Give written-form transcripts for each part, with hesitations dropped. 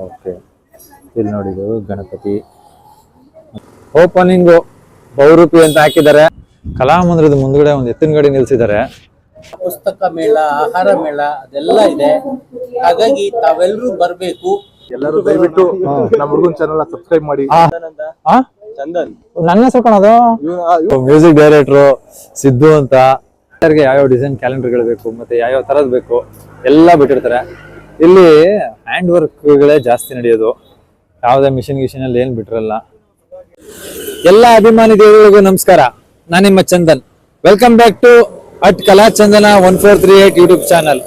Okay, ಇಲ್ಲಿ ನೋಡಿದ್ದು Ganapati opening ಬಹುರೂಪಿ ಅಂತ ಹಾಕಿದ್ದಾರೆ. ಕಲಾಮಂದಿರದ ಮುಂದ್ಗಡೆ ಒಂದು ಎತ್ತಿನ ಗಾಡಿ ನಿಲ್ಸಿದ್ದಾರೆ. ಪುಸ್ತಕ ಮೇಳ, ಆಹಾರ ಮೇಳ ಅದೆಲ್ಲ ಇದೆ. ಹಾಗಾಗಿ ತಾವೆಲ್ಲರೂ ಬರಬೇಕು. ಎಲ್ಲರೂ ದಯವಿಟ್ಟು ನಮ್ಮ ಹುಡುಗನ ಚಾನೆಲ್ ಸಬ್ಸ್ಕ್ರೈಬ್ ಮಾಡಿ. ಚಂದನ್ ನನ್ನ ಹೆಸರು ಕಾಣೋದು. ಮ್ಯೂಸಿಕ್ ಡೈರೆಕ್ಟ್ರು ಸಿದ್ದು ಅಂತ. ಯಾವ್ಯಾವ ಡಿಸೈನ್ ಕ್ಯಾಲೆಂಡರ್ಗಳು ಬೇಕು ಮತ್ತೆ ಯಾವ್ಯಾವ ತರದ್ ಬೇಕು ಎಲ್ಲ ಬಿಟ್ಟಿರ್ತಾರೆ. ಇಲ್ಲಿ ಹ್ಯಾಂಡ್ ವರ್ಕ್ಗಳೇ ಜಾಸ್ತಿ ನಡೆಯೋದು. ಯಾವುದೇ ಮಿಷಿನ್ ಅಲ್ಲಿ ಏನ್ ಬಿಟ್ಟಿರಲ್ಲ. ಎಲ್ಲ ಅಭಿಮಾನಿ ದೇವರಿಗೂ ನಮಸ್ಕಾರ. ನಾನು ನಿಮ್ಮ Chandan. Welcome back to at Kala Chandana 1438 YouTube channel.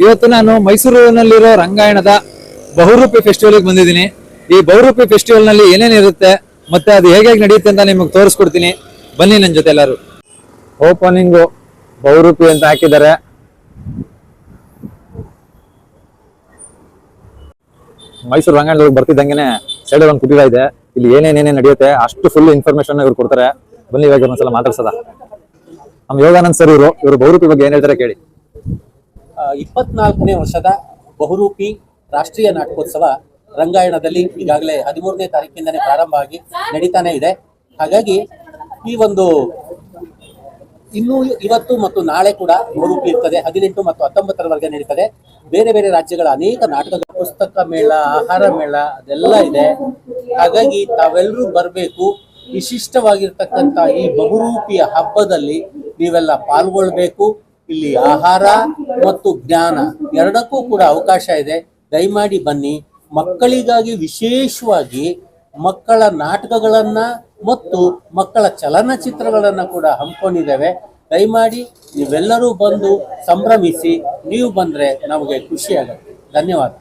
ಇವತ್ತು ನಾನು ಮೈಸೂರಿನಲ್ಲಿರೋ ರಂಗಾಯಣದ ಬಹುರೂಪಿ ಫೆಸ್ಟಿವಲ್ಗೆ ಬಂದಿದ್ದೀನಿ. ಈ ಬಹುರೂಪಿ ಫೆಸ್ಟಿವಲ್ ನಲ್ಲಿ ಏನೇನಿರುತ್ತೆ ಮತ್ತೆ ಅದು ಹೇಗೆ ನಡೆಯುತ್ತೆ ಅಂತ ನಿಮಗೆ ತೋರಿಸ್ಕೊಡ್ತೀನಿ. ಬನ್ನಿ ನನ್ನ ಜೊತೆ ಎಲ್ಲರೂ. ಓಪನಿಂಗು ಬಹುರೂಪಿ ಅಂತ ಹಾಕಿದ್ದಾರೆ. ಮೈಸೂರು ರಂಗಾಯಣದೊಳಗೆ ಬರ್ತಿದ್ದಂಗೆನೆ ಸೈಡ್ ಒಂದು ಕುಟೀರ ಇದೆ. ಇಲ್ಲಿ ಏನೇನೇನೇ ನಡೆಯುತ್ತೆ ಅಷ್ಟು ಫುಲ್ ಇನ್ಫಾರ್ಮೇಶನ್ ಇವ್ರು ಕೊಡ್ತಾರೆ. ಬನ್ನಿ ಇವಾಗ ಒಂದ್ಸಲ ಮಾತಾಡ್ಸದ. ನಮ್ಮ ಯೋಗಾನಂದ್ ಸರ್ ಇವರು ಬಹುರೂಪಿ ಬಗ್ಗೆ ಏನ್ ಹೇಳ್ತಾರೆ ಕೇಳಿ. 24ನೇ ವರ್ಷದ ಬಹುರೂಪಿ ರಾಷ್ಟ್ರೀಯ ನಾಟಕೋತ್ಸವ ರಂಗಾಯಣದಲ್ಲಿ ಈಗಾಗಲೇ 13ನೇ ತಾರೀಕಿಂದನೇ ಪ್ರಾರಂಭ ಆಗಿ ನಡೀತಾನೆ ಇದೆ. ಹಾಗಾಗಿ ಈ ಒಂದು ಇನ್ನೂ ಇವತ್ತು ಮತ್ತು ನಾಳೆ ಕೂಡ ಬಹುರೂಪಿ ಇರ್ತದೆ. 18 ಮತ್ತು 19ರವರೆಗೆ ನಡೀತದೆ. ಬೇರೆ ಬೇರೆ ರಾಜ್ಯಗಳ ಅನೇಕ ನಾಟಕಗಳ ಪುಸ್ತಕ ಮೇಳ, ಆಹಾರ ಮೇಳ ಅದೆಲ್ಲ ಇದೆ. ಹಾಗಾಗಿ ತಾವೆಲ್ಲರೂ ಬರಬೇಕು. ವಿಶಿಷ್ಟವಾಗಿರ್ತಕ್ಕಂಥ ಈ ಬಹುರೂಪಿಯ ಹಬ್ಬದಲ್ಲಿ ನೀವೆಲ್ಲ ಪಾಲ್ಗೊಳ್ಬೇಕು. ಇಲ್ಲಿ ಆಹಾರ ಮತ್ತು ಜ್ಞಾನ ಎರಡಕ್ಕೂ ಕೂಡ ಅವಕಾಶ ಇದೆ. ದಯಮಾಡಿ ಬನ್ನಿ. ಮಕ್ಕಳಿಗಾಗಿ ವಿಶೇಷವಾಗಿ ಮಕ್ಕಳ ನಾಟಕಗಳನ್ನ ಮತ್ತು ಮಕ್ಕಳ ಚಲನಚಿತ್ರಗಳನ್ನ ಕೂಡ ಹಮ್ಮಿಕೊಂಡಿದ್ದೇವೆ. ದಯಮಾಡಿ ನೀವೆಲ್ಲರೂ ಬಂದು ಸಂಭ್ರಮಿಸಿ. ನೀವು ಬಂದ್ರೆ ನಮಗೆ ಖುಷಿ ಆಗುತ್ತೆ. ಧನ್ಯವಾದ.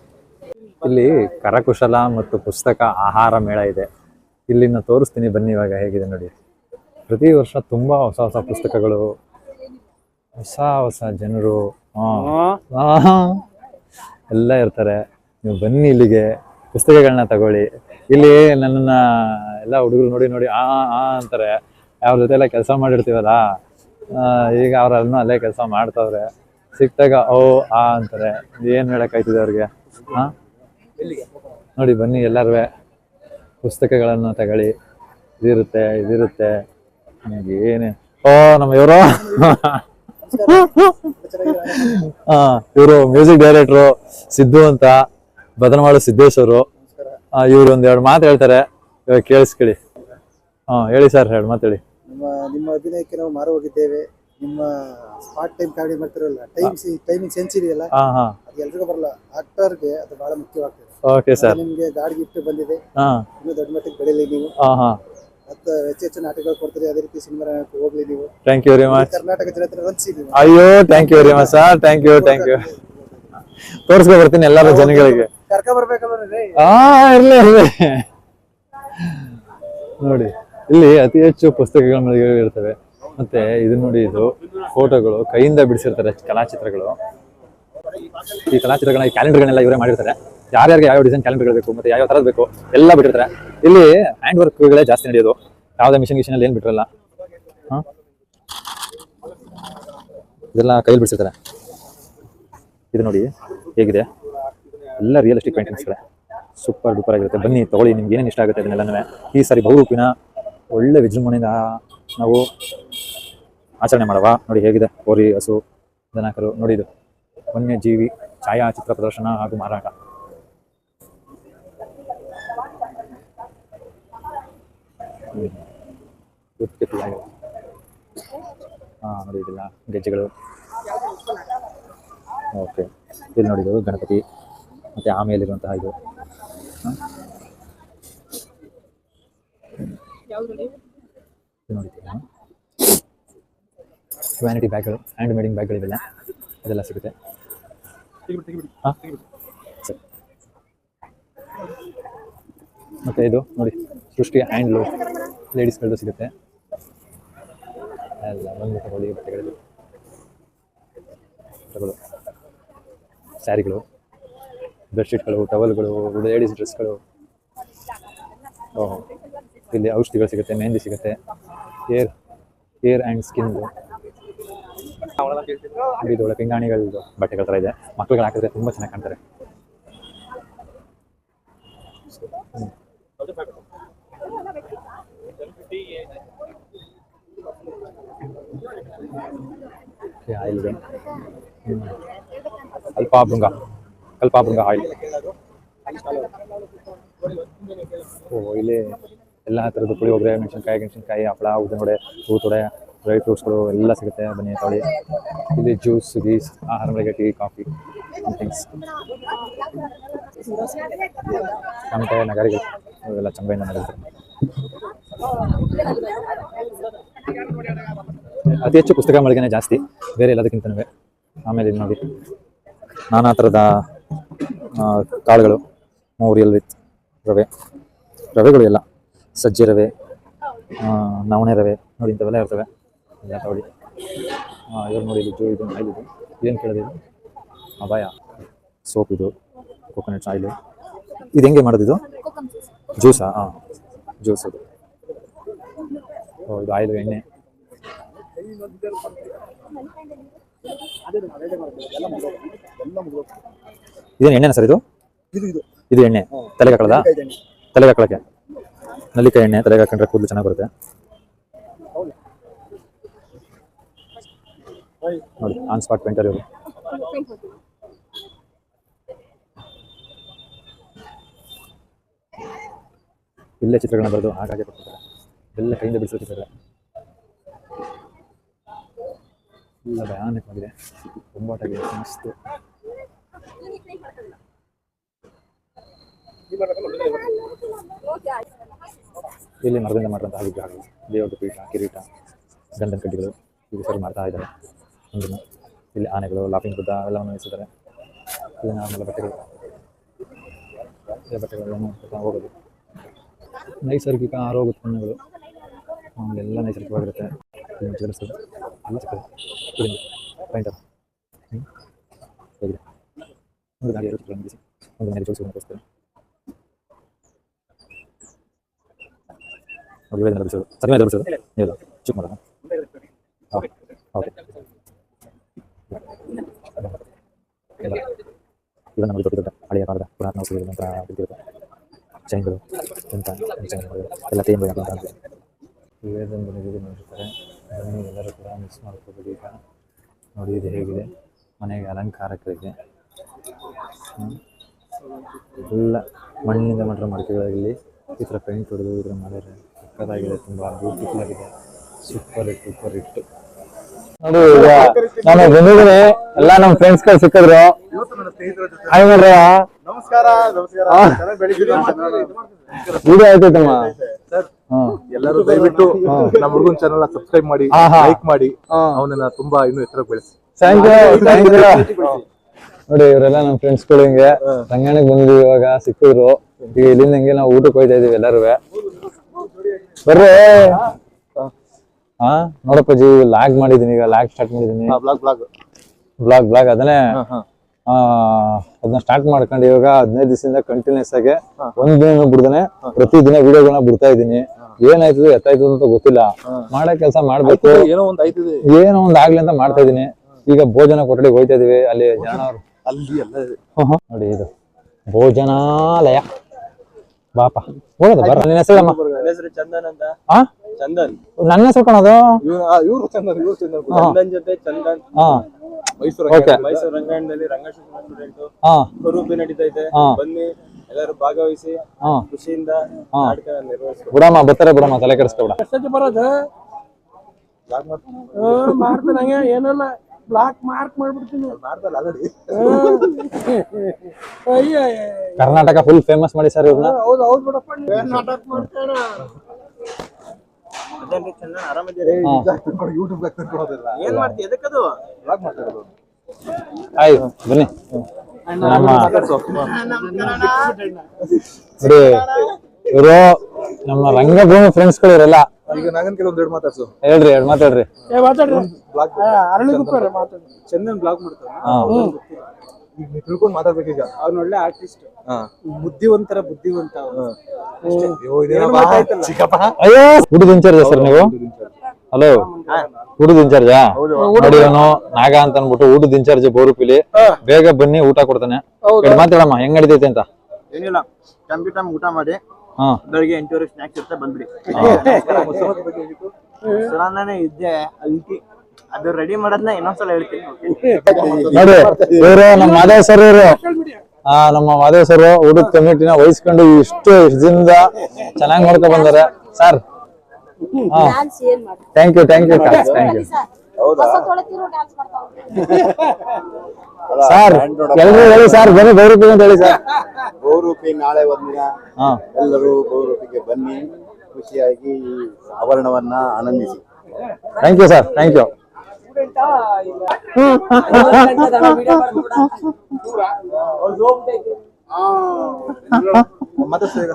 ಇಲ್ಲಿ ಕರಕುಶಲ ಮತ್ತು ಪುಸ್ತಕ ಆಹಾರ ಮೇಳ ಇದೆ. ಇಲ್ಲಿನ ತೋರಿಸ್ತೀನಿ ಬನ್ನಿ ಇವಾಗ ಹೇಗಿದೆ ನೋಡಿ. ಪ್ರತಿ ವರ್ಷ ತುಂಬಾ ಹೊಸ ಹೊಸ ಪುಸ್ತಕಗಳು, ಹೊಸ ಹೊಸ ಜನರು ಎಲ್ಲ ಇರ್ತಾರೆ. ನೀವು ಬನ್ನಿ ಇಲ್ಲಿಗೆ, ಪುಸ್ತಕಗಳನ್ನ ತಗೊಳ್ಳಿ. ಇಲ್ಲಿ ನನ್ನನ್ನ ಎಲ್ಲ ಹುಡುಗರು ನೋಡಿ ನೋಡಿ ಅಂತಾರೆ. ಅವ್ರ ಜೊತೆ ಎಲ್ಲ ಕೆಲಸ ಮಾಡಿರ್ತೀವಲ್ಲ, ಈಗ ಅವ್ರನ್ನು ಅಲ್ಲೇ ಕೆಲಸ ಮಾಡ್ತಾವ್ರೆ. ಸಿಕ್ತಾಗ ಅಂತಾರೆ. ಏನ್ ಹೇಳಕ್ಕಾಯ್ತದೆ ಅವ್ರಿಗೆ. ನೋಡಿ ಬನ್ನಿ ಎಲ್ಲರೂ ಪುಸ್ತಕಗಳನ್ನ ತಗೊಳ್ಳಿ. ಇದಿರುತ್ತೆ ಏನೇ. ನಮ್ಮ ಇವರು ಇವರು ಮ್ಯೂಸಿಕ್ ಡೈರೆಕ್ಟ್ರು ಸಿದ್ದು ಅಂತ, ಬದನಮಾಡು ಸಿದ್ದೇಶ್ ಅವರು. ಇವ್ರು ಒಂದೆರಡು ಮಾತು ಹೇಳ್ತಾರೆ, ಕೇಳಿಸ್ಕೊಳ್ಳಿ. ಹೇಳಿ ಸರ್, 2 ಮಾತು ಹೇಳಿ. ನಿಮ್ಮ ಅಭಿನಯಕ್ಕೆ ನಾವು ಮಾರು ಹೋಗಿದ್ದೇವೆ. ನಿಮ್ಮ ಸ್ಪಾಟ್ ಟೈಮ್ ಕಾಮಿಡಿ ಮಾಡ್ತಿರಲ್ಲ, ಟೈಮಿಂಗ್ ಸೆನ್ಸ್ ಇದೆಯಲ್ಲ, ಅದು ಎಲ್ರಿಗೂ ಬರಲ್ಲ. ಆಕ್ಟರ್ಗೆ ಅದು ಬಹಳ ಮುಖ್ಯವಾಗ್ತದೆ. Okay sir. ನಿಮ್ಗೆ ಗಾಡಿ ಗಿಫ್ಟ್ ಬಂದಿದೆ. ಇನ್ನೂ ದೊಡ್ಡ ಮಟ್ಟಿಗೆ ಬೆಳೀಲಿ ನೀವು. ಮತ್ತೆ ಹೆಚ್ಚು ನಾಟಕಗಳು ಕೊಡ್ತೀರಿ. ಅದೇ ರೀತಿ ಸಿನಿಮಾ ಹೋಗ್ಲಿ ನೀವು. Thank you very much. Karnataka ಜನತೆ ರಂಜಿಸಿ ನೀವು. ಅಯ್ಯೋ thank you very much sir. Thank you. ತೋರಿಸ್ಕೊ ಬರ್ತೀನಿ ಎಲ್ಲರೂ ಜನಗಳಿಗೆ. ಕರ್ಕ ಬರ್ಬೇಕಲ್ರಿ. ಇರ್ಲಿ ನೋಡಿ. ಇಲ್ಲಿ ಅತಿ ಹೆಚ್ಚು ಪುಸ್ತಕಗಳ ಇರ್ತವೆ. ಮತ್ತೆ ಇದು ನೋಡಿ, ಇದು ಫೋಟೋಗಳು ಕೈಯಿಂದ ಬಿಡಿಸಿರ್ತಾರೆ, ಕಲಾಚಿತ್ರಗಳು. ಈ ಕಲಾಚಿತ್ರಗಳನ್ನ, ಈ ಕ್ಯಾಲೆಂಡರ್ಗಳನ್ನೆಲ್ಲ ಇವರೇ ಮಾಡಿರ್ತಾರೆ. ಯಾರ್ಯಾರಿಗೆ ಯಾವ ಡಿಸೈನ್ ಕ್ಯಾಲೆಂಡರ್ಗಳು ಬೇಕು ಮತ್ತೆ ಯಾವ ತರದ್ ಬೇಕು ಎಲ್ಲ ಬಿಟ್ಟಿರ್ತಾರೆ. ಇಲ್ಲಿ ಹ್ಯಾಂಡ್ ವರ್ಕ್ಗಳೇ ಜಾಸ್ತಿ ನಡೆಯೋದು. ಯಾವುದೇ ಮಿಷಿನ್ ಅಲ್ಲಿ ಏನ್ ಬಿಟ್ಟಿರಲ್ಲ. ಇದೆಲ್ಲ ಕೈಯಲ್ಲಿ ಬಿಡಿಸಿರ್ತಾರೆ. ಇದು ನೋಡಿ ಹೇಗಿದೆ. ಎಲ್ಲ ರಿಯಲಿಸ್ಟಿಕ್ ಪೇಂಟಿಂಗ್ಸ್ಗಳೇ. ಸೂಪರ್ ಡೂಪರ್ ಆಗಿರುತ್ತೆ. ಬನ್ನಿ ತಗೊಳ್ಳಿ, ನಿಮ್ಗೆ ಏನೇನು ಇಷ್ಟ ಆಗುತ್ತೆ ಅದನ್ನೆಲ್ಲನೂ. ಈ ಸಾರಿ ಬಹುರೂಪಿನ ಒಳ್ಳೆ ವಿಜೃಂಭಣೆಯಿಂದ ನಾವು ಆಚರಣೆ ಮಾಡವ. ನೋಡಿ ಹೇಗಿದೆ. ಹೋರಿ, ಹಸು, ದನಕರು. ನೋಡಿ, ಇದು ವನ್ಯಜೀವಿ ಛಾಯಾಚಿತ್ರ ಪ್ರದರ್ಶನ ಹಾಗೂ ಮಾರಾಟ. ನೋಡಿ ಇದೆಲ್ಲ ಗೆಜ್ಜೆಗಳು. ಓಕೆ, ಇಲ್ಲಿ ನೋಡಿದ್ದು ಗಣಪತಿ ಮತ್ತೆ ಆಮೇಲಿರುವಂತಹ ಇದು ನೋಡಿದ್ದೀರಾ. ವ್ಯಾನಿಟಿ ಬ್ಯಾಗ್ಗಳು, ಹ್ಯಾಂಡ್ ಮೇಡಿಂಗ್ ಬ್ಯಾಗ್ಗಳು ಇವೆಲ್ಲ ಇದೆಲ್ಲ ಸಿಗುತ್ತೆ. ಸರಿ. ಮತ್ತೆ ಇದು ನೋಡಿ, ಸೃಷ್ಟಿ ಹ್ಯಾಂಡ್ಲೂಮ್ ಲೇಡೀಸ್ಗಳದ್ದು ಸಿಗುತ್ತೆ. ಎಲ್ಲ ಬಂದು ತಗೊಳ್ಳಿ. ಬಟ್ಟೆಗಳು, ಸ್ಯಾರಿಗಳು, ಬೆಡ್ಶೀಟ್ಗಳು, ಟವಲ್ಗಳು, ಲೇಡೀಸ್ ಡ್ರೆಸ್ಗಳು. ಇಲ್ಲಿ ಔಷಧಿಗಳು ಸಿಗುತ್ತೆ, ಮೆಹಂದಿ ಸಿಗುತ್ತೆ, ಹೇರ್ ಆ್ಯಂಡ್ ಸ್ಕಿನ್ದು ಇದು ಒಳ್ಳೆ ಪಿಂಗಾಣಿಗಳು ಬಟ್ಟೆಗಳ ತರ ಇದೆ. ಮಕ್ಳುಗಳು ಹಾಕಿದ್ರೆ ತುಂಬಾ ಚೆನ್ನಾಗಿ ಕಾಣ್ತಾರೆ. ಆಯಿಲ್ ಇದೆ, ಕಲ್ಪಾಭೃಂಗ ಆಯಿಲ್. ಇಲ್ಲಿ ಎಲ್ಲ ಥರದ್ದು ಪುಳಿಯೋಗರೆ, ಮೆಣಸಿನ್ಕಾಯಿ, ಹಪ್ಪಳ, ಉದ್ದಿನವಡೆ, ಹೂತೊಡೆ, ಡ್ರೈ ಫ್ರೂಟ್ಸ್ಗಳು ಎಲ್ಲ ಸಿಗುತ್ತೆ. ಬನ್ನಿ ತೊಳಿ. ಇಲ್ಲಿ ಜ್ಯೂಸ್, ಗೀಸ್, ಆಹಾರ ಮಳಿಗೆ, ಟೀ, ಕಾಫಿ, ಥಿಂಗ್ಸ್. ಟಮಟೆ, ನಗಾರಿಗಳು ಇವೆಲ್ಲ ಚಂಬೆಯಿಂದ ನಡೆಯುತ್ತೆ. ಅತಿ ಹೆಚ್ಚು ಪುಸ್ತಕ ಮಳಿಗೆನೇ ಜಾಸ್ತಿ, ಬೇರೆ ಎಲ್ಲದಕ್ಕಿಂತನೂ. ಆಮೇಲೆ ಇದು ನೋಡಿ, ನಾನಾ ಥರದ ಕಾಳುಗಳು, ಮೋರಿಯಲ್ ವಿತ್ ರವೆಗಳು ಎಲ್ಲ, ಸಜ್ಜೆ ರವೆ, ನವಣೆ ರವೆ ನೋಡಿ, ಇಂಥವೆಲ್ಲ ಇರ್ತವೆ. ಎಲ್ಲ ತಗೊಳ್ಳಿ. ಇವ್ರು ನೋಡಿ, ಇದು ಆಯಿಲ್ ಇದು ಏನು ಕೇಳಿದೆ, ಇದು ಅಬಾಯ ಸೋಪ್, ಇದು ಕೋಕೋನಟ್ ಆಯಿಲು. ಇದು ಹೆಂಗೆ ಮಾಡೋದು? ಇದು ಜ್ಯೂಸಾ? ಹಾಂ, ಜ್ಯೂಸ್ ಅದು. ಇದು ಆಯಿಲು, ಎಣ್ಣೆ. ಇದೇನು ಎಣ್ಣೆನಾ ಸರ್? ಇದು ಎಣ್ಣೆ ತಲೆಗೆ ಹಾಕೊಳ್ಳೋದಾ? ತಲೆಗೆ ಹಾಕೊಳ್ಳೋಕ್ಕೆ ನಲ್ಲಿಕಾಯಿ ಎಣ್ಣೆ ತಲೆಗೆ ಹಾಕೊಂಡ್ರೆ ಕೂದಲು ಚೆನ್ನಾಗಿ ಬರುತ್ತೆ ನೋಡಿ. ಆನ್ ಸ್ಪಾಟ್ ಪೇಂಟರ್ ಇವರು. ಇಲ್ಲೇ ಚಿತ್ರಗಳನ್ನ ಬರೆದು ಹಾಗಾಗಿ ಕೊಡ್ತಾರೆ. ಎಲ್ಲ ಕೈಯಿಂದ ಬಿಡಿಸ್ತಿದ್ದಾರೆ. ಎಲ್ಲ ಭಯಾನಕವಾಗಿದೆ, ತುಂಬಾಟಾಗಿದೆ, ಮಸ್ತ್. ಇಲ್ಲಿ ಮರದಿಂದ ಮಾಡಿದಂತಹ ವಿಗ್ರಹಗಳು, ದೇವರ ಪೀಠ, ಕಿರೀಟ, ಗಂಧದ ಕಡ್ಡಿಗಳು ಇದು ಸರಿ ಮಾಡ್ತಾ ಇದ್ದಾರೆ. ಇಲ್ಲಿ ಆನೆಗಳು, ಲಾಫಿಂಗ್ ಬುದ್ಧ ಎಲ್ಲವನ್ನು ನಿಲ್ಲಿಸಿದ್ದಾರೆ. ಇಲ್ಲಿ ನಾರ್ಮಲ್ ಬಟ್ಟೆಗಳು ಹೋಗೋದು. ನೈಸರ್ಗಿಕ ಆರೋಗ್ಯ ಉತ್ಪನ್ನಗಳು ಎಲ್ಲ ನೈಸರ್ಗಿಕವಾಗಿರುತ್ತೆ. ಜೋಡಿಸೋದು ಎಲ್ಲ ಸಿಗ್ತದೆ. ಪೈಂಟರ್ ಹೇಗಿದೆ ಒಂದು ಗಾಡಿ ಮುಗಿಸಿ ಒಂದು ಮನೆ ಜೋಡಿಸೋದಕ್ಕೋಸ್ಕರ ನೋಡಿ. ಇವೆಲ್ಲ ಬಿಡಿಸೋದು ಸರಿ ಮೇಲೆ ಬಿಡಿಸೋದು ಹೇಳು ಚಿಕ್ಕ ಮಾಡೋಣ. Okay okay. ಇವೆಲ್ಲ ನಮಗೆ ದೊಡ್ಡ ದೊಡ್ಡ ಹಳೆಯ ಕಾಲದ ಪುರಾತನ ವಸ್ತುಗಳು ನಂತರ ಬಿದ್ದಿರುತ್ತೆ. ಚೈನ್ಗಳು ಎಂತ ಚೈನ್ಗಳು ಎಲ್ಲ ತೇನ್ ಅಂತ ಇವೆಲ್ಲೊಂದು ನೋಡಿರ್ತಾರೆ. ಅದನ್ನು ಎಲ್ಲರೂ ಕೂಡ ಮಿಸ್ ಮಾಡ್ಕೋಬೇಡಿ. ಈಗ ನೋಡಿ ಇದು ಹೇಗಿದೆ, ಮನೆಗೆ ಅಲಂಕಾರಕ್ಕಿದೆ. ಎಲ್ಲ ಮಣ್ಣಿನಿಂದ ಮಾಡಿರೋ ಮಡಿಕೆಗಳಲ್ಲಿ ಈ ಥರ ಪೇಂಟ್ ಹೊಡೆದು ಇದರ ಮಾಡಿದ್ರೆ ಸಕ್ಕತ್ತಾಗಿದೆ, ತುಂಬ ಬ್ಯೂಟಿಫುಲ್ ಆಗಿದೆ. ಸೂಪರ್ ಹಿಟ್ಟು ನೋಡಿ. ಈಗ ನಾನು ಬಂದಿದ್ದೀನಿ, ಎಲ್ಲ ನಮ್ಮ ಫ್ರೆಂಡ್ಸ್ಗಳು ಸಿಕ್ಕಿದ್ರು. ಹಾಯ್ ಮಾಡ್ರಿ. ನಮಸ್ಕಾರ. ವಿಡಿಯೋ ಆಯ್ತೈತಮ್ಮ. ಎಲ್ಲರೂ ದಯವಿಟ್ಟು ನಮ್ಮ ಹುಡುಗನ ಚಾನಲ್ ಸಬ್ಸ್ಕ್ರೈಬ್ ಮಾಡಿ, ಲೈಕ್ ಮಾಡಿ, ಅವನನ್ನ ತುಂಬಾ ಇನ್ನೂ ಎತ್ತರ ಬೆಳೆಸಿ. Thank you. ನೋಡಿ ಇವರೆಲ್ಲ ನಮ್ಮ ಫ್ರೆಂಡ್ಸ್ಗಳು ಹಿಂಗೆ ರಂಗಾಯಣಕ್ಕೆ ಬಂದಿದ್ವಿ, ಇವಾಗ ಸಿಕ್ಕಿದ್ರು. ಈಗ ಇಲ್ಲಿಂದ ಹಿಂಗೆ ನಾವು ಊಟಕ್ಕೆ ಹೋಗ್ತಾ ಇದೀವಿ ಎಲ್ಲರೂ. ಬರ್ರಿ. ಹಾ ನೋಡಪ್ಪಾಜಿ, ಲಾಗ್ ಮಾಡಿದೀನಿ, ಈಗ ಲಾಗ್ ಸ್ಟಾರ್ಟ್ ಮಾಡಿದೀನಿ. ಬ್ಲಾಗ್ ಅದನ್ನೇ ಅದನ್ನ ಸ್ಟಾರ್ಟ್ ಮಾಡ್ಕೊಂಡು ಇವಾಗ 15 ದಿವಸದಿಂದ ಕಂಟಿನ್ಯೂಸ್ ಆಗಿ ಒಂದ್ ದಿನ ಬಿಡ್ದಾನೆ ಪ್ರತಿದಿನ ವಿಡಿಯೋಗಳನ್ನ ಬಿಡ್ತಾ ಇದೀನಿ. ಏನಾಯ್ತದ ಎತ್ತಾಯ್ತದ ಅಂತ ಗೊತ್ತಿಲ್ಲ, ಮಾಡೋ ಕೆಲಸ ಮಾಡ್ಬೇಕು, ಏನೋ ಒಂದ್ ಆಗ್ಲಿ ಅಂತ ಮಾಡ್ತಾ ಇದೀನಿ. ಈಗ ಭೋಜನ ಕೊಠಡಿಗೆ ಹೋಯ್ತಾ ಇದೀವಿ. ಅಲ್ಲಿ ನೋಡಿ, ಇದು ಭೋಜನಾಲಯ. ಬಾಪ ಹೋಗೋದು ಬರ. ನಿನ್ನ ಹೆಸರಮ್ಮ? ಚಂದನ್ ಅಂತ. ಚಂದನ್ ನನ್ನ ಹೆಸರು ಕಾಣೋದು. ಚಂದನ್ ಜೊತೆ ಚಂದನ್. ಮೈಸೂರು ರಂಗಾಯಣದಲ್ಲಿ ರಂಗಶಿಕ್ಷಣ ಸ್ಟೂಡೆಂಟ್ ಸ್ವರೂಪಿ ನಡೀತಾ ಇದೆ. ಬನ್ನಿ ಎಲ್ಲರೂ ಭಾಗವಹಿಸಿ ಖುಷಿಯಿಂದ ನಾಟಕ ನಿರ್ವಹಿಸಿ. ಬಿಡಮ್ಮ ಬರ್ತಾರೆ, ಬಿಡಮ್ಮ ತಲೆ ಕೆಡಿಸ್ಕೊಬಿಡ. ಬರೋದು ಮಾಡ್ತಾನೆ ಏನಲ್ಲ, ಬ್ಲಾಕ್ ಮಾರ್ಕ್ ಮಾಡ್ಬಿಡ್ತೀನಿ. ಕರ್ನಾಟಕ ಫುಲ್ ಫೇಮಸ್ ಮಾಡಿ ಸರ್ ಇವ್ರನ್ನ. ಹೌದು ಹೌದು ಬಿಡಪ್ಪ, ನಾಟಕ ಮಾಡ್ತಾರ. ಏನ್ ಮಾಡ್ತೀವಿ ಎದಕ್ಕದು ಆಯ್ತು ಬನ್ನಿ. ನಮ್ಮ ಇವರು ನಮ್ಮ ರಂಗಭೂಮಿ ಫ್ರೆಂಡ್ಸ್ಗಳು ಇವರೆಲ್ಲ. ಈಗ ನಾಗನ್ ಕೆಲವೊಂದು ಎರಡು ಮಾತಾಡ್ಸು. ಹೇಳ್ರಿ, ಎರಡು ಮಾತಾಡ್ರಿ. ಚಂದನ್ ಬ್ಲಾಗ್ ಮಾಡ್ತಾರೆ, ತಿಳ್ಕೊಂಡು ಮಾತಾಡ್ಬೇಕೀಗ. ಅವ್ನ ಒಳ್ಳೆ ಆರ್ಟಿಸ್ಟ್, ಬುದ್ಧಿವಂತ. ಅಯ್ಯೋ ಹುಡುಗ ಇನ್ಚಾರ್ಜ್ ಸರ್ ನೀವು? ಹಲೋ, ಊಟದ ಇನ್ಚಾರ್ಜಾ? ನೋಡಿ ಅವನು ನಾಗ ಅಂತ ಅನ್ಬಿಟ್ಟು ಊಟದ ಇನ್ಚಾರ್ಜ್ ಬಹುರೂಪಿಲಿ. ಬೇಗ ಬನ್ನಿ, ಊಟ ಕೊಡ್ತಾನೆ. ಮಾತಾಡಮ್ಮ, ಹೆಂಗ್ ನಡೀತೈತೆ ಅಂತ. ಏನಿಲ್ಲ, ಕಂಪ್ಯೂಟರ್ ಊಟ ಮಾಡಿ ಬೆಳಿಗ್ಗೆ 8:30 ಸ್ನಾಕ್ಸ್ ಇರುತ್ತೆ, ಬಂದ್ಬಿಡಿ. ನಾನೇ ಇದ್ದೆ ಅಲ್ಲಿ, ಅದು ರೆಡಿ ಮಾಡೋದನ್ನ ಇನ್ನೊಂದ್ಸಲ ಹೇಳ್ತೀನಿ. ನೋಡಿ, ಇವರು ನಮ್ಮ ಮಾದೇವ್ ಸರ್, ಇವರು ನಮ್ಮ ಮಾದೇವ್ ಸರ್ ಊಟದ ಕಮಿಟಿನ ವಹಿಸ್ಕೊಂಡು ಇಷ್ಟು ದಿನದಿಂದ ಚೆನ್ನಾಗಿ ನೋಡ್ಕೊಂಡ್ ಬಂದಾರೆ sir. Thank you thank you thank you sir. ಎಲ್ರು ಹೇಳಿ ಸರ್, ಬನ್ನಿ ಬಹುರೂಪಿ ಅಂತ ಹೇಳಿ ಸರ್. ಬಹುರೂಪಿ ನಾಳೆ ಒಂದಿನ ಎಲ್ಲರೂ ಬಹುರೂಪಿಗೆ ಬನ್ನಿ, ಖುಷಿಯಾಗಿ ಈ ಆವರಣವನ್ನ ಆನಂದಿಸಿ. Thank you sir, thank you.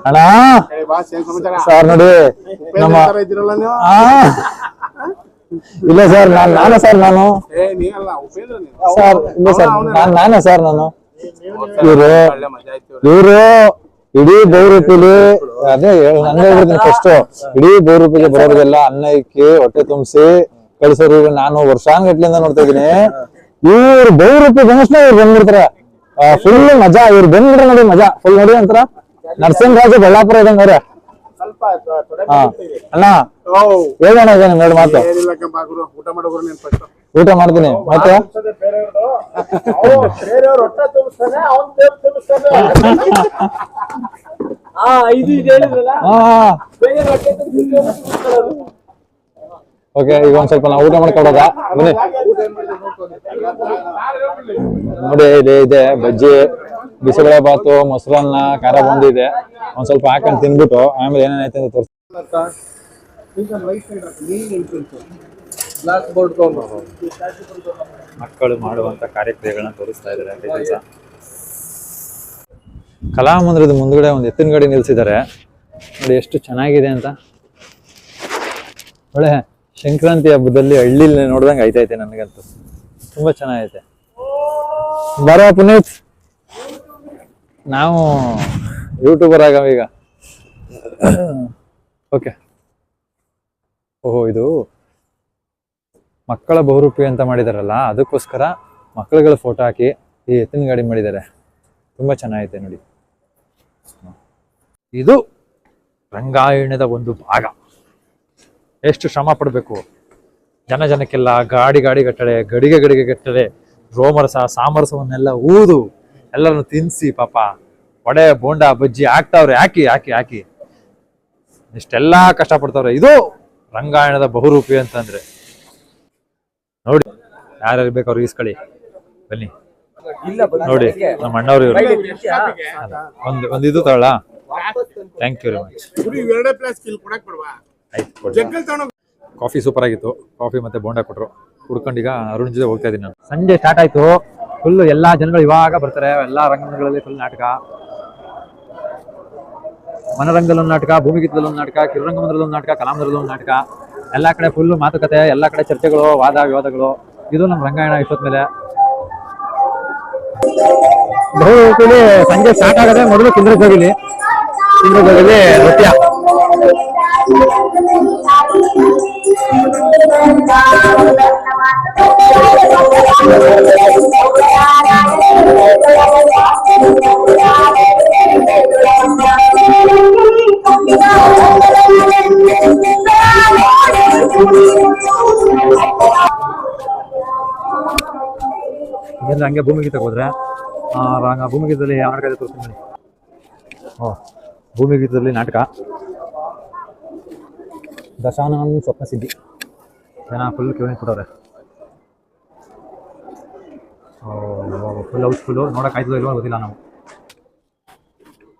ಅಣ್ಣ ಸರ್ ನೋಡಿ ನಮ್ಮ ಇಲ್ಲ ಸರ್, ನಾನೇ ಸರ್, ನಾನು ಸರ್, ಇಲ್ಲ ಸರ್, ನಾನೇ ಸರ್, ನಾನು. ಇವರು ಇಡೀ ಬಹುರೂಪಿಲಿ, ಅದೇ ನಂಗೆ ಹೇಳ್ಬಿಡ್ತೀನಿ ಫಸ್ಟ್, ಇಡೀ ಬಹುರೂಪಿಗೆ ಬರೋರಿಗೆಲ್ಲ ಅನ್ನ ಇಕ್ಕಿ ಹೊಟ್ಟೆ ತುಂಬಿಸಿ ಕಳಿಸೋರು. ನಾನು ವರ್ಷಾನ್ಗಟ್ಲಿಂದ ನೋಡ್ತಾ ಇದೀನಿ. ಇವ್ರು ಬಹುರೂಪಿ ಗಣೇಶನ ಇವ್ರು ಬಂದ್ಬಿಡ್ತಾರೆ, ಫುಲ್ ಮಜಾ. ಇವ್ರು ಬಂದ್ಬಿಟ್ರೆ ನೋಡಿ ಮಜಾ ಫುಲ್. ನೋಡಿ ಅಂತಾರ ನರಸಿಂಹರಾಜ ಬಳ್ಳಾಪುರ ಇದಂಗ ಅವ್ರೆ. ಅಣ್ಣ ಹೇಳೋಣ ಈಗ ನಿಮ್ 2 ಮಾತು. ಊಟ ಮಾಡ್ತೀನಿ ಮತ್ತೆ. ಓಕೆ, ಈಗ ಒಂದ್ ಸ್ವಲ್ಪ ನಾವು ಊಟ ಮಾಡ್ಕೊಡೋದ. ಬನ್ನಿ ನೋಡಿ, ಇದೆ ಬಜ್ಜಿ, ಬಿಸಿಬೇಳೆ ಬಾತು, ಮೊಸರನ್ನ, ಖಾರ ಬಂದಿ ಇದೆ. ಒಂದ್ ಸ್ವಲ್ಪ ಹಾಕೊಂಡು ತಿನ್ಬಿಟ್ಟು ಆಮೇಲೆ ಏನೇನೈತೆ ಅಂತ ತೋರಿಸ್ತೀನಿ. ಮಕ್ಕಳು ಮಾಡುವಂತ ಕಾರ್ಯಕ್ರಮಗಳನ್ನ ತೋರಿಸ್ತಾ ಇದ್ದಾರೆ. ಕಲಾಮಂದಿರದ ಮುಂದ್ಗಡೆ ಒಂದು ಎತ್ತಿನ ಗಾಡಿ ನಿಲ್ಸಿದ್ದಾರೆ ನೋಡಿ, ಎಷ್ಟು ಚೆನ್ನಾಗಿದೆ ಅಂತ. ಒಳ್ಳೆ ಸಂಕ್ರಾಂತಿ ಹಬ್ಬದಲ್ಲಿ ಹಳ್ಳಿಲಿ ನೋಡ್ದಂಗೆ ಐತೈತೆ. ನನಗಂತೂ ತುಂಬಾ ಚೆನ್ನಾಗೈತೆ. ಬರೋ ಪುನೀತ್, ನಾವು ಯೂಟ್ಯೂಬರ್ ಆಗವ ಈಗ. ಓಕೆ. ಓಹೋ, ಇದು ಮಕ್ಕಳ ಬಹುರೂಪಿ ಅಂತ ಮಾಡಿದಾರಲ್ಲ, ಅದಕ್ಕೋಸ್ಕರ ಮಕ್ಕಳುಗಳ ಫೋಟೋ ಹಾಕಿ ಈ ಎತ್ತಿನ ಗಾಡಿ ಮಾಡಿದ್ದಾರೆ. ತುಂಬಾ ಚೆನ್ನಾಗೈತೆ ನೋಡಿ. ಇದು ರಂಗಾಯಣದ ಒಂದು ಭಾಗ. ಎಷ್ಟು ಶ್ರಮ ಪಡಬೇಕು ಜನಕ್ಕೆಲ್ಲ. ಗಾಡಿ ಗಟ್ಟಲೆ, ಗಡಿಗೆ ಗಟ್ಟಲೆ ರೋಮರಸ ಸಾಮರಸವನ್ನೆಲ್ಲ ಊದು ಎಲ್ಲರನ್ನು ತಿನ್ಸಿ, ಪಾಪ ವಡೆ ಬೋಂಡ ಬಜ್ಜಿ ಹಾಕ್ತಾವ್ರೆ, ಹಾಕಿ ಇಷ್ಟೆಲ್ಲಾ ಕಷ್ಟ ಪಡ್ತಾವ್ರೆ. ಇದು ರಂಗಾಯಣದ ಬಹುರೂಪಿ ಅಂತಂದ್ರೆ. ನೋಡಿ, ಯಾರ್ಯಾರು ಬೇಕು ಅವ್ರು ಈಸ್ಕೊಳ್ಳಿ, ಬನ್ನಿ. ನೋಡಿ, ನಮ್ಮ ಅಣ್ಣವ್ರು ಇವರು. ಒಂದು ಇದು ತಗೊಳ್ಳ. Thank you very much. Coffee super ಆಗಿತ್ತು. ಕಾಫಿ ಮತ್ತೆ ಬೋಂಡ ಕೊಟ್ರು, ಕುಡ್ಕೊಂಡು ಈಗ ಅರುಣ್ ಜೊತೆ ಹೋಗ್ತಾ ಇದೀನಿ ನಾನು. ಸಂಜೆ ಸ್ಟಾರ್ಟ್ ಆಯ್ತು. ಫುಲ್ ಎಲ್ಲಾ ಜನಗಳು ಇವಾಗ ಬರ್ತಾರೆ. ಎಲ್ಲಾ ರಂಗಗಳಲ್ಲಿ ಫುಲ್ ನಾಟಕ, ಮನರಂಗದಲ್ಲಿ ಒಂದು ನಾಟಕ, ಭೂಮಿಗೀತದಲ್ಲಿ ಒಂದು ನಾಟಕ, ಕಿರುರಂಗಮಂದಿರದಲ್ಲಿ ಒಂದು ನಾಟಕ, ಕಲಾಮಂದಿರದಲ್ಲಿ ಒಂದು ನಾಟಕ. ಎಲ್ಲಾ ಕಡೆ ಫುಲ್ ಮಾತುಕತೆ, ಎಲ್ಲಾ ಕಡೆ ಚರ್ಚೆಗಳು, ವಾದ ವಿವಾದಗಳು. ಇದು ನಮ್ಮ ರಂಗಾಯಣ ಇಷ್ಟೊತ್ಮೇಲೆ. ಬಹುರೂಪಿಲಿ ಸಂಜೆ ಸ್ಟಾರ್ಟ್ ಆಗದೆ ಮೊದಲು ಕಿಂದ್ರಜೋಗಿಲಿ ನೃತ್ಯ. ಹಂಗೆ ಭೂಮಿಗೀತಕ್ಕೆ ಹೋದ್ರೆ ಭೂಮಿಗೀತದಲ್ಲಿ ಯಾವ ನಾಟಕ ತೋರಿಸ್ತೀನಿ. ಭೂಮಿಗೀತದಲ್ಲಿ ನಾಟಕ ದಶಾನನ ಸ್ವಪ್ನ ಸಿದ್ಧಿ. ಜನ ಫುಲ್ ಕೇಳಿ ಕೊಟ್ಟವ್ರೆ. Full house full. ನೋಡೋಕ್ಕಾಯ್ತದೋ ಇಲ್ವೋ ಗೊತ್ತಿಲ್ಲ. ನಾವು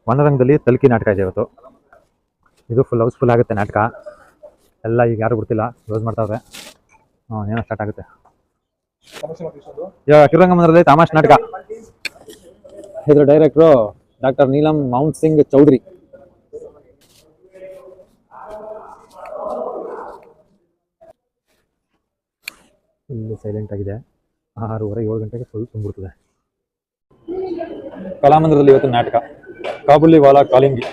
ಮನರಂಗದಲ್ಲಿ ತಲ್ಕಿ ನಾಟಕ ಇದೆ ಇವತ್ತು. ಇದು ಫುಲ್ ಹೌಸ್ಫುಲ್ ಆಗುತ್ತೆ ನಾಟಕ ಎಲ್ಲ. ಈಗ ಯಾರು ಗೊತ್ತಿಲ್ಲ, ಯೂಸ್ ಮಾಡ್ತಾವ್ರೆ. ಏನೋ ಸ್ಟಾರ್ಟ್ ಆಗುತ್ತೆ. ಇವಾಗ ಕಿರುರಂಗಮಂದಿರದಲ್ಲಿ ತಮಾಷೆ ನಾಟಕ. ಇದ್ರ ಡೈರೆಕ್ಟ್ರು ಡಾಕ್ಟರ್ ನೀಲಂ ಮೌಂಟ್ ಸಿಂಗ್ ಚೌಧರಿ. ಇಲ್ಲಿ ಸೈಲೆಂಟ್ ಆಗಿದೆ. 6:30 7 ಗಂಟೆಗೆ ಫುಲ್ ತುಂಬಿಡ್ತದೆ. ಕಲಾಮಂದಿರದಲ್ಲಿ ಇವತ್ತು ನಾಟಕ ಕಾಬುಲಿ ವಾಲಾ ಕಾಲಿಂಗಿ.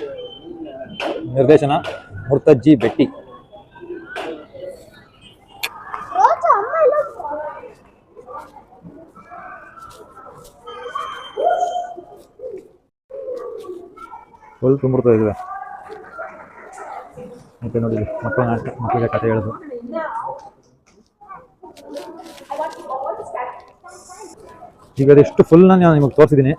ನಿರ್ದೇಶನ ಮುರ್ತಜ್ಜಿ ಬೆಟ್ಟಿ. ಫುಲ್ ತುಂಬಿಡ್ತಾ ಇದ್ವಿ. ಮತ್ತೆ ನೋಡಿ ಮಕ್ಕಳಿಗೆ ಕಥೆ ಹೇಳೋದು. ಈಗ ಅದೆಷ್ಟು ಫುಲ್ ನಾನು ನಿಮಗೆ ತೋರಿಸಿದ್ದೀನಿ.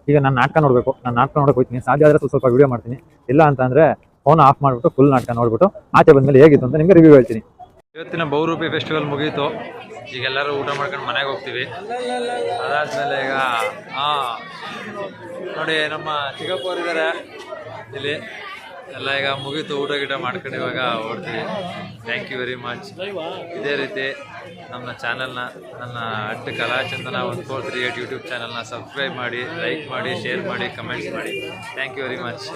ಈಗ ನಾನು ನಾಟಕ ನೋಡಬೇಕು, ನಾನು ನಾಟಕ ನೋಡಕ್ಕೆ ಹೋಗ್ತೀನಿ. ಸಾಧ್ಯ ಆದರೆ ಸ್ವಲ್ಪ ವಿಡಿಯೋ ಮಾಡ್ತೀನಿ, ಇಲ್ಲ ಅಂತ ಅಂದರೆ ಫೋನ್ ಆಫ್ ಮಾಡಿಬಿಟ್ಟು ಫುಲ್ ನಾಟಕ ನೋಡ್ಬಿಟ್ಟು ಆಚೆ ಬಂದಮೇಲೆ ಹೇಗಿತ್ತು ಅಂತ ನಿಮಗೆ ರಿವ್ಯೂ ಹೇಳ್ತೀನಿ. ಇವತ್ತಿನ ಬಹುರೂಪಿ ಫೆಸ್ಟಿವಲ್ ಮುಗೀತು. ಈಗ ಎಲ್ಲರೂ ಊಟ ಮಾಡ್ಕೊಂಡು ಮನೆಗೆ ಹೋಗ್ತೀವಿ. ಅದಾದಮೇಲೆ ಈಗ ನೋಡಿ ನಮ್ಮ ಚಿಕ್ಕಪ್ಪ ಅವ್ರು ಇದ್ದಾರೆ ಇಲ್ಲಿ. ಎಲ್ಲ ಈಗ ಮುಗೀತು, ಊಟ ಗಿಟ ಮಾಡ್ಕೊಂಡು ಇವಾಗ ಹೊರಡ್ತೀವಿ. Thank you very much. ಇದೇ ರೀತಿ ನಮ್ಮ ಚಾನಲ್ನ, ನನ್ನ @ಕಲಾಚಂದನ 1438 ಯೂಟ್ಯೂಬ್ ಚಾನಲ್ನ ಸಬ್ಸ್ಕ್ರೈಬ್ ಮಾಡಿ, ಲೈಕ್ ಮಾಡಿ, ಶೇರ್ ಮಾಡಿ, ಕಮೆಂಟ್ಸ್ ಮಾಡಿ. Thank you very much.